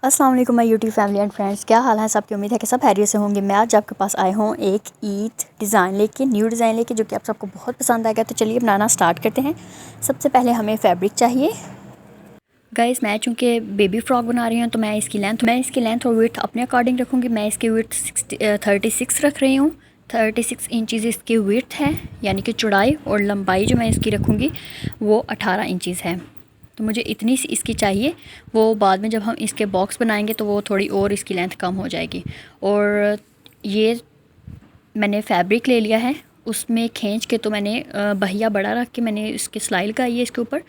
अस्सलाम वालेकुम my YouTube family and friends, क्या हाल है सबकी। उम्मीद है कि सब खैरियत से होंगे। मैं आज आपके पास आई हूँ एक ईद डिज़ाइन लेके, न्यू डिज़ाइन लेके, जो कि आप सबको बहुत पसंद आएगा। तो चलिए बनाना स्टार्ट करते हैं। सबसे पहले हमें फैब्रिक चाहिए। गाइस, मैं चूँकि बेबी फ्रॉक बना रही हूँ तो मैं इसकी लेंथ और विड्थ अपने अकॉर्डिंग रखूँगी। मैं इसकी विड्थ 36 रख रही हूँ। 36 इंचज़ इसकी विड्थ है, यानी कि चौड़ाई, और लंबाई जो मैं इसकी रखूँगी वो 18 इंचज़ है। तो मुझे इतनी सी इसकी चाहिए। वो बाद में जब हम इसके बॉक्स बनाएंगे तो वो थोड़ी और इसकी लेंथ कम हो जाएगी। और ये मैंने फैब्रिक ले लिया है, उसमें खींच के तो मैंने बहिया बड़ा रख के मैंने इसकी सिलाई लगाई है इसके ऊपर,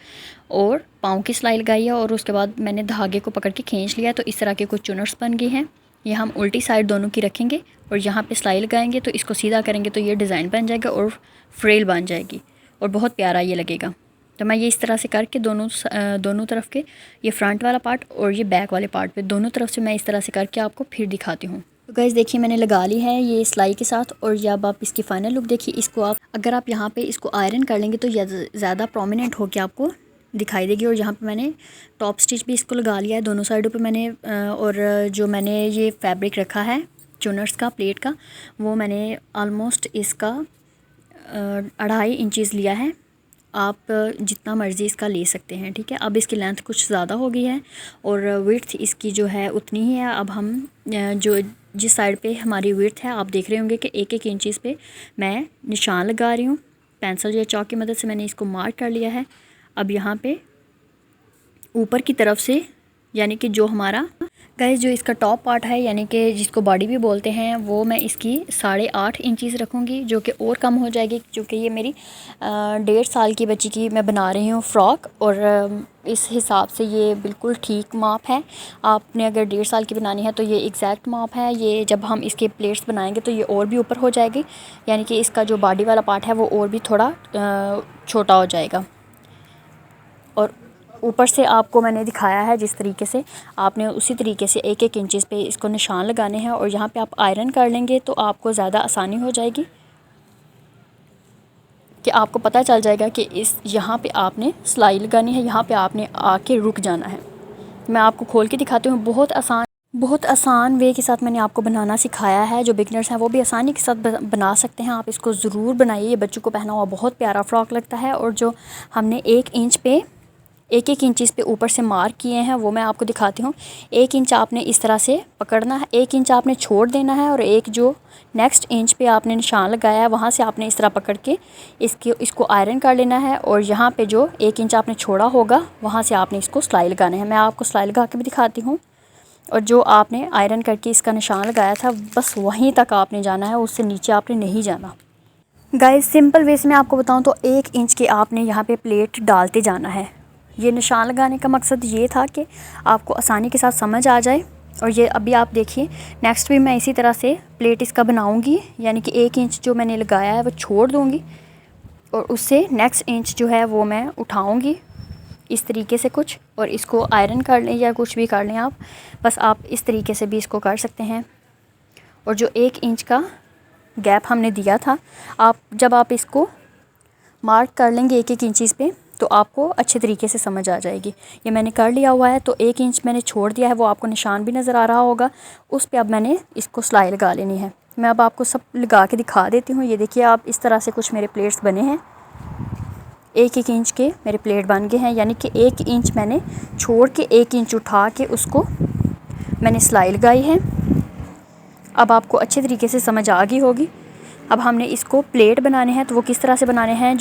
और पाँव की सिलाई लगाई है, और उसके बाद मैंने धागे को पकड़ के खींच लिया। तो इस तरह के कुछ चुनर्स बन गई हैं। ये हम उल्टी साइड दोनों की रखेंगे और यहाँ पे सिलाई लगाएंगे तो इसको सीधा करेंगे तो ये डिज़ाइन बन जाएगा और फ्रेल बन जाएगी और बहुत प्यारा ये लगेगा। तो मैं ये इस तरह से करके दोनों तरफ के, ये फ्रंट वाला पार्ट और ये बैक वाले पार्ट पे दोनों तरफ से मैं इस तरह से करके आपको फिर दिखाती हूँ। तो गाइस देखिए, मैंने लगा ली है ये सिलाई के साथ। और जब आप इसकी फ़ाइनल लुक देखिए, इसको आप अगर आप यहाँ पे इसको आयरन कर लेंगे तो ज़्यादा प्रोमिनेंट होकर आपको दिखाई देगी। और यहाँ पे मैंने टॉप स्टिच भी इसको लगा लिया है दोनों साइडों पे मैंने। और जो मैंने ये फैब्रिक रखा है चुनर्स का, प्लेट का, वो मैंने ऑलमोस्ट इसका 2.5 इंचज़ लिया है। आप जितना मर्ज़ी इसका ले सकते हैं, ठीक है। अब इसकी लेंथ कुछ ज़्यादा हो गई है और विड्थ इसकी जो है उतनी ही है। अब हम जो जिस साइड पे हमारी विड्थ है, आप देख रहे होंगे कि 1-1 इंचज़ पे मैं निशान लगा रही हूँ। पेंसिल या चॉक की मदद से मैंने इसको मार्क कर लिया है। अब यहाँ पे ऊपर की तरफ से, यानी कि जो हमारा गाइस जो इसका टॉप पार्ट है, यानी कि जिसको बॉडी भी बोलते हैं, वो मैं इसकी 8.5 इंचज़ रखूँगी, जो कि और कम हो जाएगी क्योंकि ये मेरी 1.5 साल की बच्ची की मैं बना रही हूँ फ़्रॉक। और इस हिसाब से ये बिल्कुल ठीक माप है। आपने अगर 1.5 साल की बनानी है तो ये एग्जैक्ट माप है। ये जब हम इसके प्लेट्स बनाएंगे तो ये और भी ऊपर हो जाएगी, यानी कि इसका जो बॉडी वाला पार्ट है वो और भी थोड़ा छोटा हो जाएगा। और ऊपर से आपको मैंने दिखाया है जिस तरीके से, आपने उसी तरीके से 1-1 इंचज़ पे इसको निशान लगाने हैं। और यहाँ पे आप आयरन कर लेंगे तो आपको ज़्यादा आसानी हो जाएगी कि आपको पता चल जाएगा कि इस यहाँ पे आपने सिलाई लगानी है, यहाँ पे आपने आके रुक जाना है। मैं आपको खोल के दिखाती हूँ। बहुत आसान वे के साथ मैंने आपको बनाना सिखाया है। जो बिगनर्स हैं वो भी आसानी के साथ बना सकते हैं। आप इसको ज़रूर बनाइए। ये बच्चों को पहना हुआ बहुत प्यारा फ़्रॉक लगता है। और जो हमने 1-1 इंचज़ पे ऊपर से मार्क किए हैं वो मैं आपको दिखाती हूँ। 1 इंच आपने इस तरह से पकड़ना है, 1 इंच आपने छोड़ देना है, और एक जो नेक्स्ट इंच पे आपने निशान लगाया है वहाँ से आपने इस तरह पकड़ के इसको आयरन कर लेना है। और यहाँ पे जो 1 इंच आपने छोड़ा होगा वहाँ से आपने इसको सिलाई लगाना है। मैं आपको सिलाई लगा के भी दिखाती हूँ। और जो आपने आयरन करके इसका निशान लगाया था बस वहीं तक आपने जाना है, उससे नीचे आपने नहीं जाना। गाइस सिंपल वे से मैं आपको बताऊं तो 1 इंच के आपने यहाँ पे प्लेट डालते जाना है। ये निशान लगाने का मकसद ये था कि आपको आसानी के साथ समझ आ जाए। और ये अभी आप देखिए, नेक्स्ट भी मैं इसी तरह से प्लेट इसका बनाऊंगी, यानी कि 1 इंच जो मैंने लगाया है वो छोड़ दूंगी और उससे नेक्स्ट इंच जो है वो मैं उठाऊंगी इस तरीके से कुछ, और इसको आयरन कर लें या कुछ भी कर लें आप। बस आप इस तरीके से भी इसको कर सकते हैं। और जो 1 इंच का गैप हमने दिया था, जब आप इसको मार्क कर लेंगे 1-1 इंचज़ पे तो आपको अच्छे तरीके से समझ आ जाएगी। ये मैंने कर लिया हुआ है। तो 1 इंच मैंने छोड़ दिया है, वो आपको निशान भी नज़र आ रहा होगा। उस पे अब मैंने इसको सिलाई लगा लेनी है। मैं अब आपको सब लगा के दिखा देती हूँ। ये देखिए, आप इस तरह से कुछ मेरे प्लेट्स बने हैं। 1-1 इंच के मेरे प्लेट बन गए हैं, यानी कि 1 इंच मैंने छोड़ के 1 इंच उठा के उसको मैंने सिलाई लगाई है। अब आपको अच्छे तरीके से समझ आ गई होगी। अब हमने इसको प्लेट बनाने हैं, तो वो किस तरह से बनाने हैं,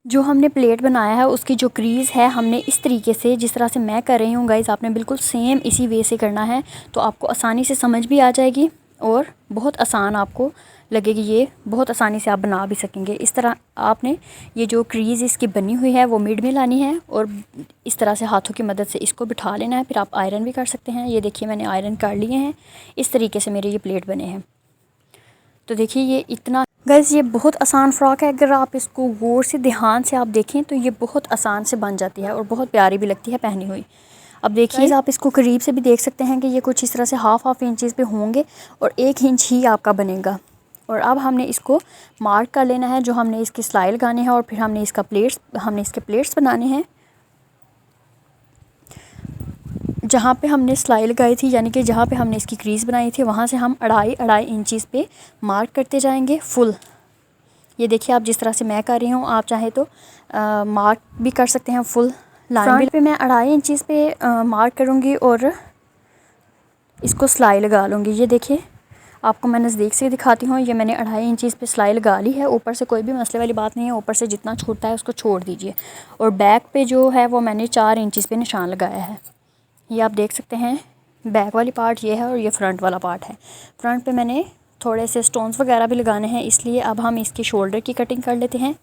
जो हमने प्लेट बनाया है उसकी जो क्रीज़ है हमने इस तरीके से, जिस तरह से मैं कर रही हूँ गाइस, आपने बिल्कुल सेम इसी वे से करना है। तो आपको आसानी से समझ भी आ जाएगी और बहुत आसान आपको लगेगी। ये बहुत आसानी से आप बना भी सकेंगे। इस तरह आपने ये जो क्रीज़ इसकी बनी हुई है वो मिड में लानी है और इस तरह से हाथों की मदद से इसको बिठा लेना है। फिर आप आयरन भी कर सकते हैं। ये देखिए, मैंने आयरन कर लिए हैं। इस तरीके से मेरे ये प्लेट बने हैं। तो देखिए, ये इतना गाइस, ये बहुत आसान फ़्रॉक है। अगर आप इसको गौर से ध्यान से आप देखें तो ये बहुत आसान से बन जाती है और बहुत प्यारी भी लगती है पहनी हुई। अब देखिए, आप इसको करीब से भी देख सकते हैं कि ये कुछ इस तरह से हाफ इंचज़ पे होंगे और 1 इंच ही आपका बनेगा। और अब हमने इसको मार्क कर लेना है, जो हमने इसकी सिलाई लगानी है, और फिर हमने इसके प्लेट्स बनाने हैं। जहाँ पे हमने सिलाई लगाई थी, यानी कि जहाँ पे हमने इसकी क्रीज़ बनाई थी, वहाँ से हम 2.5 इंचज़ पे मार्क करते जाएंगे फुल। ये देखिए आप जिस तरह से मैं कर रही हूँ, आप चाहे तो मार्क भी कर सकते हैं फुल लाइन भी। पे मैं 2.5 इंचज़ पे मार्क करूँगी और इसको सिलाई लगा लूँगी। ये देखिए आपको मैं नज़दीक से दिखाती हूँ, ये मैंने 2.5 इंचज़ पे सिलाई लगा ली है। ऊपर से कोई भी मसले वाली बात नहीं है, ऊपर से जितना छूटता है उसको छोड़ दीजिए। और बैक पे जो है वो मैंने 4 इंचज़ पे निशान लगाया है। ये आप देख सकते हैं, बैक वाली पार्ट ये है और ये फ्रंट वाला पार्ट है। फ्रंट पे मैंने थोड़े से स्टोन्स वगैरह भी लगाने हैं, इसलिए अब हम इसकी शोल्डर की कटिंग कर लेते हैं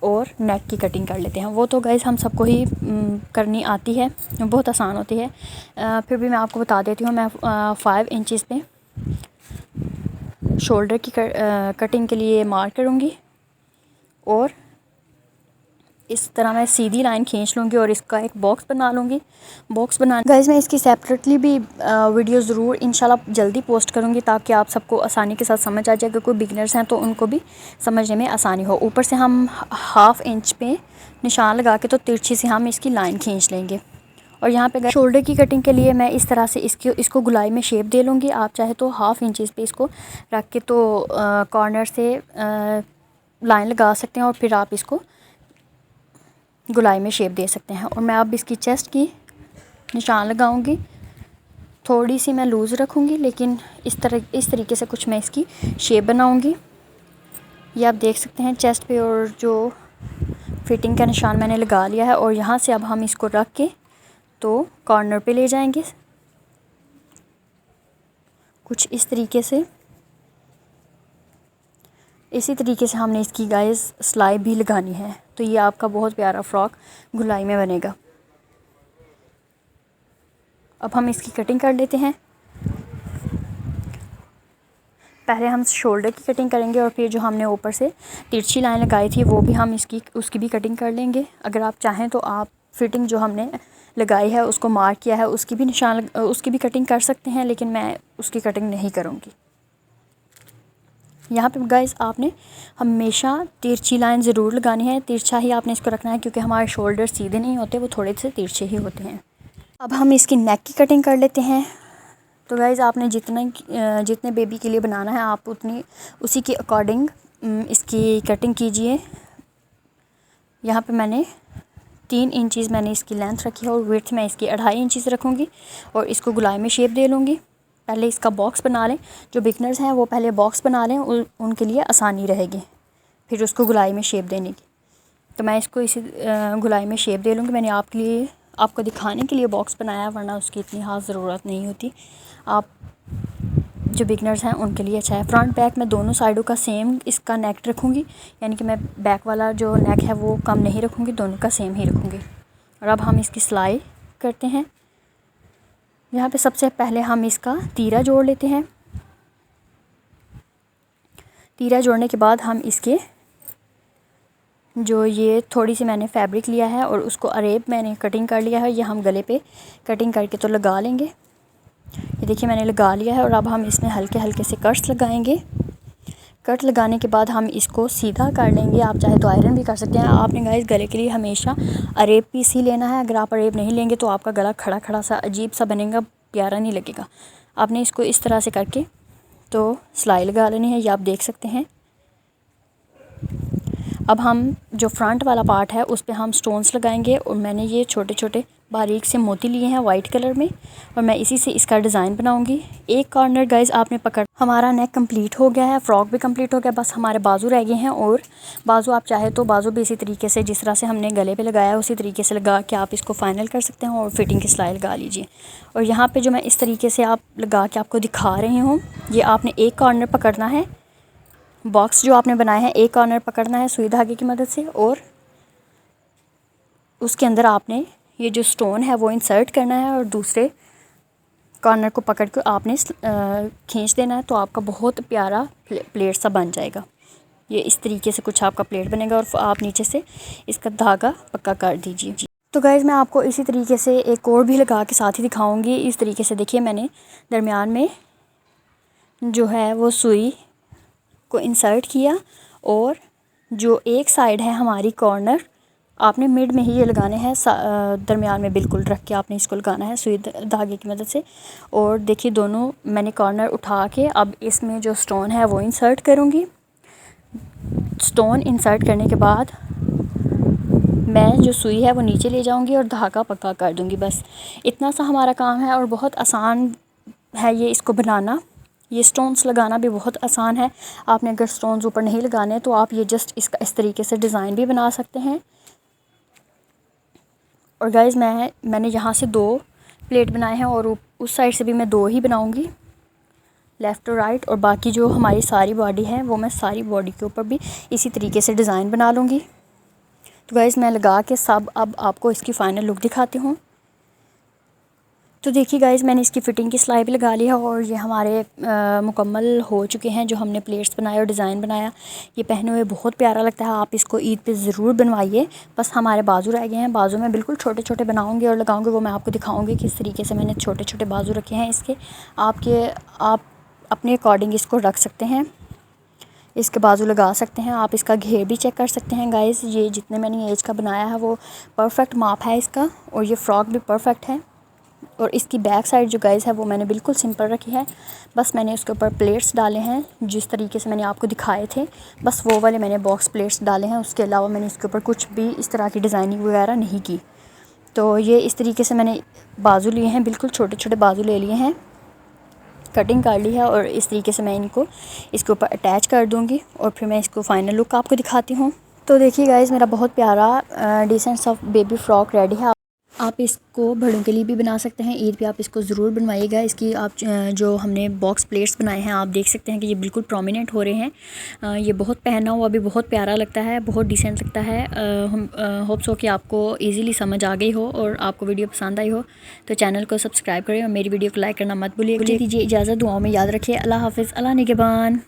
और नेक की कटिंग कर लेते हैं। वो तो गाइस हम सबको ही करनी आती है, बहुत आसान होती है। फिर भी मैं आपको बता देती हूँ। मैं 5 इंचज़ पे शोल्डर की कटिंग के लिए मार्क करूँगी और इस तरह मैं सीधी लाइन खींच लूँगी और इसका एक बॉक्स बना लूँगी। बॉक्स बना गाइस मैं इसकी सेपरेटली भी वीडियो ज़रूर इंशाल्लाह जल्दी पोस्ट करूँगी, ताकि आप सबको आसानी के साथ समझ आ जाए। अगर कोई बिगनर्स हैं तो उनको भी समझने में आसानी हो। ऊपर से हम 1/2 इंच पे निशान लगा के तो तिरछी से हम इसकी लाइन खींच लेंगे। और यहाँ पे शोल्डर की कटिंग के लिए मैं इस तरह से इसको गुलाई में शेप दे लूँगी। आप चाहे तो 1/2 इंचज़ पे इसको रख के तो कॉर्नर से लाइन लगा सकते हैं और फिर आप इसको गुलाई में शेप दे सकते हैं। और मैं अब इसकी चेस्ट की निशान लगाऊंगी। थोड़ी सी मैं लूज़ रखूँगी, लेकिन इस तरीके से कुछ मैं इसकी शेप बनाऊंगी। ये आप देख सकते हैं चेस्ट पे और जो फिटिंग का निशान मैंने लगा लिया है। और यहाँ से अब हम इसको रख के तो कॉर्नर पे ले जाएंगे कुछ इस तरीके से। इसी तरीके से हमने इसकी गाइस सिलाई भी लगानी है, तो ये आपका बहुत प्यारा फ्रॉक गुलाई में बनेगा। अब हम इसकी कटिंग कर लेते हैं। पहले हम शोल्डर की कटिंग करेंगे और फिर जो हमने ऊपर से तिरछी लाइन लगाई थी वो भी हम उसकी भी कटिंग कर लेंगे। अगर आप चाहें तो आप फिटिंग जो हमने लगाई है उसको मार्क किया है उसकी भी कटिंग कर सकते हैं, लेकिन मैं उसकी कटिंग नहीं करूँगी। यहाँ पे गाइस आपने हमेशा तिरछी लाइन ज़रूर लगानी है। तिरछा ही आपने इसको रखना है, क्योंकि हमारे शोल्डर सीधे नहीं होते, वो थोड़े से तिरछे ही होते हैं। अब हम इसकी नेक की कटिंग कर लेते हैं। तो गाइस आपने जितने बेबी के लिए बनाना है आप उसी के अकॉर्डिंग इसकी कटिंग कीजिए। यहाँ पे मैंने 3 इंचज़ मैंने इसकी लेंथ रखी है और विड्थ मैं इसकी 2.5 इंचज़ रखूँगी और इसको गुलाई में शेप दे लूँगी। पहले इसका बॉक्स बना लें, जो बिगनर्स हैं वो पहले बॉक्स बना लें, उनके लिए आसानी रहेगी फिर उसको गुलाई में शेप देने की। तो मैं इसको इसी गुलाई में शेप दे लूँगी। मैंने आपको दिखाने के लिए बॉक्स बनाया, वरना उसकी इतनी ख़ास ज़रूरत नहीं होती। आप जो बिगनर्स हैं उनके लिए अच्छा है। फ्रंट बैक मैं दोनों साइडों का सेम इसका नेक रखूँगी, यानी कि मैं बैक वाला जो नेक है वो कम नहीं रखूँगी, दोनों का सेम ही रखूँगी। और अब हम इसकी सिलाई करते हैं। यहाँ पे सबसे पहले हम इसका तीरा जोड़ लेते हैं। तीरा जोड़ने के बाद हम इसके जो ये थोड़ी सी मैंने फैब्रिक लिया है और उसको अरेब मैंने कटिंग कर लिया है, ये हम गले पे कटिंग करके तो लगा लेंगे। ये देखिए मैंने लगा लिया है और अब हम इसमें हल्के हल्के से कट्स लगाएंगे। कट लगाने के बाद हम इसको सीधा कर लेंगे। आप चाहे तो आयरन भी कर सकते हैं। आपने गाइस गले के लिए हमेशा अरेब पीस ही लेना है। अगर आप अरेब नहीं लेंगे तो आपका गला खड़ा खड़ा सा अजीब सा बनेगा, प्यारा नहीं लगेगा। आपने इसको इस तरह से करके तो सिलाई लगा लेनी है, ये आप देख सकते हैं। अब हम जो फ्रंट वाला पार्ट है उस पे हम स्टोन्स लगाएंगे और मैंने ये छोटे छोटे बारीक से मोती लिए हैं वाइट कलर में और मैं इसी से इसका डिज़ाइन बनाऊंगी। एक कॉर्नर गाइस आपने पकड़, हमारा नेक कंप्लीट हो गया है, फ्रॉक भी कंप्लीट हो गया, बस हमारे बाजू रह गए हैं। और बाजू आप चाहे तो बाजू भी इसी तरीके से जिस तरह से हमने गले पे लगाया है उसी तरीके से लगा के आप इसको फाइनल कर सकते हैं और फिटिंग की सिलाई लगा लीजिए। और यहाँ पर जो मैं इस तरीके से आप लगा के आपको दिखा रही हूँ, ये आपने एक कॉर्नर पकड़ना है। बॉक्स जो आपने बनाया है एक कॉर्नर पकड़ना है सुई धागे की मदद से और उसके अंदर आपने ये जो स्टोन है वो इंसर्ट करना है और दूसरे कॉर्नर को पकड़ के आपने खींच देना है। तो आपका बहुत प्यारा प्लेट सा बन जाएगा। ये इस तरीके से कुछ आपका प्लेट बनेगा और आप नीचे से इसका धागा पक्का कर दीजिए। तो गाइज़ मैं आपको इसी तरीके से एक और भी लगा के साथ ही दिखाऊंगी। इस तरीके से देखिए मैंने दरमियान में जो है वो सुई को इंसर्ट किया और जो एक साइड है हमारी कॉर्नर आपने मिड में ही ये लगाने हैं, दरमियान में बिल्कुल रख के आपने इसको लगाना है सुई धागे की मदद से। और देखिए दोनों मैंने कॉर्नर उठा के अब इसमें जो स्टोन है वो इंसर्ट करूँगी। स्टोन इंसर्ट करने के बाद मैं जो सुई है वो नीचे ले जाऊँगी और धागा पक्का कर दूँगी। बस इतना सा हमारा काम है और बहुत आसान है ये इसको बनाना। ये स्टोन्स लगाना भी बहुत आसान है। आपने अगर स्टोन्स ऊपर नहीं लगाने तो आप ये जस्ट इसका इस तरीके से डिज़ाइन भी बना सकते हैं। और गाइज़ मैंने यहाँ से 2 प्लेट बनाए हैं और उस साइड से भी मैं 2 ही बनाऊँगी, लेफ़्ट और राइट। और बाकी जो हमारी सारी बॉडी है वो मैं सारी बॉडी के ऊपर भी इसी तरीके से डिज़ाइन बना लूँगी। तो गाइज़ मैं लगा के सब अब आपको इसकी फ़ाइनल लुक दिखाती हूँ। तो देखिए गाइज़ मैंने इसकी फ़िटिंग की सिलाई भी लगा ली है और ये हमारे मुकम्मल हो चुके हैं। जो हमने प्लेट्स बनाए और डिज़ाइन बनाया, ये पहने हुए बहुत प्यारा लगता है। आप इसको ईद पे ज़रूर बनवाइए। बस हमारे बाजू रह गए हैं, बाजू में बिल्कुल छोटे छोटे बनाऊँगी और लगाऊँगी, वो मैं आपको दिखाऊँगी किस तरीके से मैंने छोटे छोटे बाजू रखे हैं इसके। आप अपने अकॉर्डिंग इसको रख सकते हैं, इसके बाजू लगा सकते हैं। आप इसका घेर भी चेक कर सकते हैं गाइज़। ये जितने मैंने एज का बनाया है वो परफेक्ट माप है इसका, और ये फ़्रॉक भी परफेक्ट है। और इसकी बैक साइड जो गाइज़ है वो मैंने बिल्कुल सिंपल रखी है। बस मैंने उसके ऊपर प्लेट्स डाले हैं जिस तरीके से मैंने आपको दिखाए थे, बस वो वाले मैंने बॉक्स प्लेट्स डाले हैं। उसके अलावा मैंने इसके ऊपर कुछ भी इस तरह की डिज़ाइनिंग वगैरह नहीं की। तो ये इस तरीके से मैंने बाजू लिए हैं, बिल्कुल छोटे छोटे बाजू ले लिए हैं, कटिंग कर ली है। और इस तरीके से मैं इनको इसके ऊपर अटैच कर दूँगी और फिर मैं इसको फ़ाइनल लुक आपको दिखाती हूँ। तो देखिए गाइज़ मेरा बहुत प्यारा डिसेंट सा बेबी फ़्रॉक रेडी है। आप इसको बड़ों के लिए भी बना सकते हैं। ईद पे आप इसको ज़रूर बनवाइएगा। इसकी आप जो हमने बॉक्स प्लेट्स बनाए हैं आप देख सकते हैं कि ये बिल्कुल प्रोमिनेंट हो रहे हैं। ये बहुत पहना हुआ भी बहुत प्यारा लगता है, बहुत डिसेंट लगता है। हम होप सो कि आपको इजीली समझ आ गई हो और आपको वीडियो पसंद आई हो। तो चैनल को सब्सक्राइब करें और मेरी वीडियो को लाइक करना मत भूलिए। दीजिए इजाज़त, दुआओं में याद रखिए। अल्लाह हाफ़िज़, अल्लाह निगहबान।